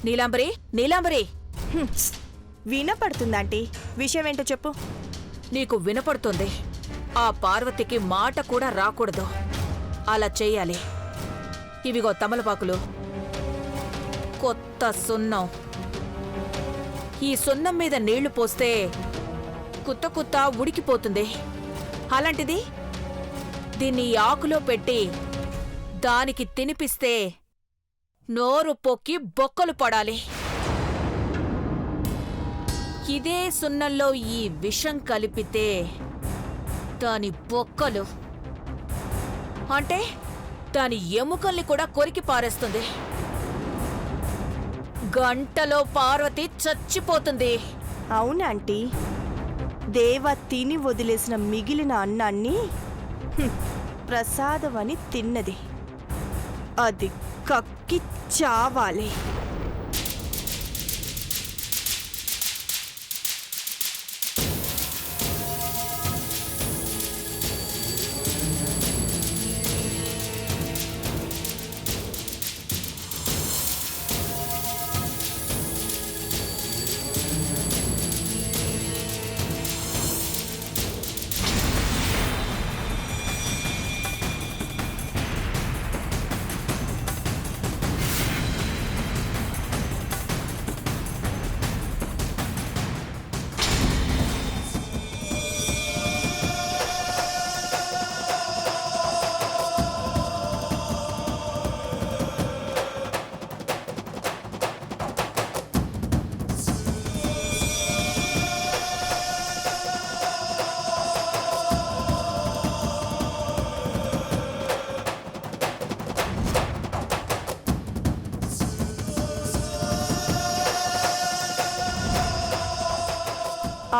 నీలాంబరి, నీలాంబరి, వినపడుతుందాంటీ? విషయం ఏంటో చెప్పు. నీకు వినపడుతుంది. ఆ పార్వతికి మాట కూడా రాకూడదు. అలా చెయ్యాలి. ఇవిగో తమలపాకులు, కొత్త సున్నం. ఈ సున్నం మీద నీళ్లు పోస్తే కుత్త కుత్త ఉడికిపోతుంది. అలాంటిది దీన్ని ఈ ఆకులో పెట్టి దానికి తినిపిస్తే నోరు పొక్కి బొక్కలు పడాలి. ఇదే సున్నంలో ఈ విషం కలిపితే దాని బొక్కలు అంటే దాని ఎముకల్ని కూడా కొరికి పారేస్తుంది. గంటలో పార్వతి చచ్చిపోతుంది. అవునాంటీ? దేవ తిని వదిలేసిన మిగిలిన అన్నాన్ని ప్రసాదమని తిన్నది. అది కక్కి చావాలి.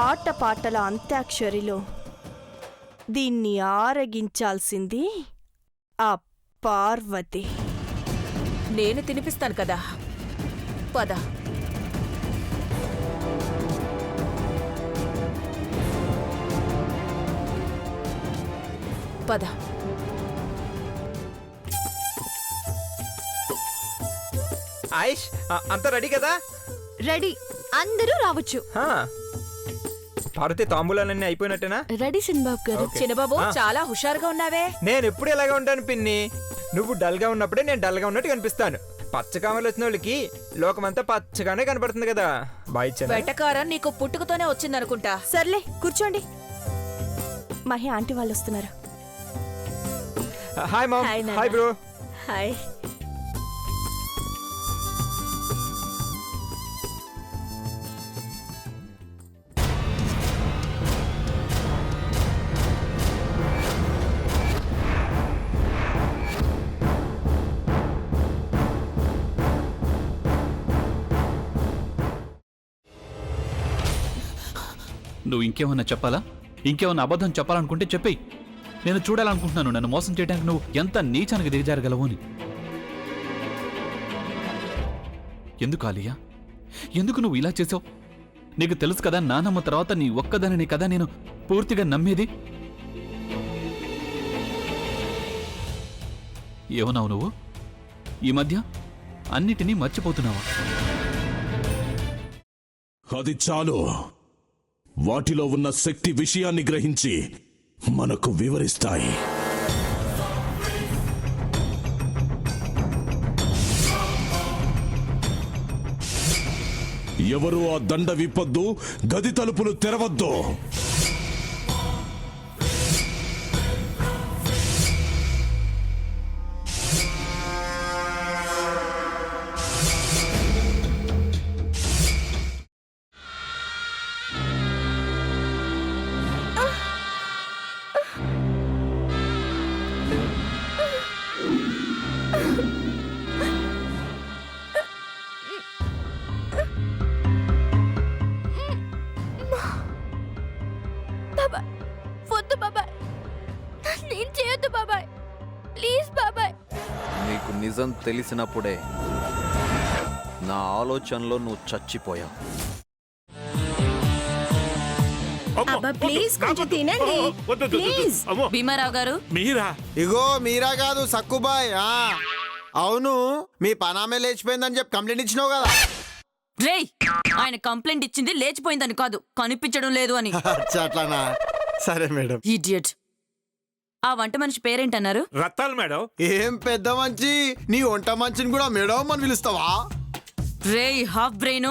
ఆటపాటల అంత్యాక్షరిలో దీన్ని ఆరగించాల్సింది ఆ పార్వతి. నేను తినిపిస్తాను కదా, పద. పద. ఆయిష్, అంతా రెడీ కదా? రెడీ, అందరూ రావచ్చు. పార్వతి, తాంబూలాలన్నీ అయిపోయినట్టేనా? రెడీ చిన్నబాబు గారు. చిన్నబాబు, చాలా హుషారుగా ఉన్నావే. నేను ఎప్పుడు ఎలాగా ఉంటాను పిన్ని. నువ్వు డల్ గా ఉన్నప్పుడే నేను డల్ గా ఉన్నట్టు కనిపిస్తాను. పచ్చకామలు వచ్చిన వాళ్ళకి లోకమంతా పచ్చగానే కనపడుతుంది కదా. బాయ్. వెటకారం నీకు పుట్టుకతోనే వచ్చిందనుకుంటా. సర్లే, కూర్చోండి. మహి ఆంటీ వాళ్ళు వస్తున్నారు. Hi mom. Hi bro. Hi. నువ్వు ఇంకేమన్నా చెప్పాలా? ఇంకేమన్నా అబద్ధం చెప్పాలనుకుంటే చెప్పేయి. నేను చూడాలనుకుంటున్నాను నన్ను మోసం చేయడానికి నువ్వు ఎంత నీచానికి దిగజారగలవు అని. ఎందుకు ఆలియా, ఎందుకు నువ్వు ఇలా చేసావు? నీకు తెలుసు కదా, నానమ్మ తర్వాత నీ ఒక్కదానిని కదా నేను పూర్తిగా నమ్మేది. ఏమన్నావు నువ్వు? ఈ మధ్య అన్నిటినీ మర్చిపోతున్నావా? అది చాలు. వాటిలో ఉన్న శక్తి విషయాన్ని గ్రహించి మనకు వివరిస్తాయి. ఎవరు ఆ దండ విప్పొద్దు, గది తలుపులు తెరవద్దు. నిజం తెలిసినప్పుడే నా ఆలోచనలో నువ్వు చచ్చిపోయావు. ప్లీజ్ కొంచెం తినండి. భీమారావు గారు. మీరా? ఇగో మీరా కాదు, సక్కుబాయ్. అవును మీ పనామే లేచిపోయిందని చెప్పి కంప్లైంట్ ఇచ్చినావు కదా. రేయ్ ఆయన కంప్లైంట్ ఇచ్చింది లేచిపోయిందని కాదు, కనిపించడం లేదు అని. అచ్చా, అట్లానా? సరే మేడం. ఇడియట్. ఆ వంట మనిషి పేరేంటన్నారు? రత్తాలు మేడం. ఏం పెద్ద మంచి, నీ వంట మంచిని కూడా మేడం అని పిలుస్తావా? రేయ్ హాఫ్ బ్రెయిన్,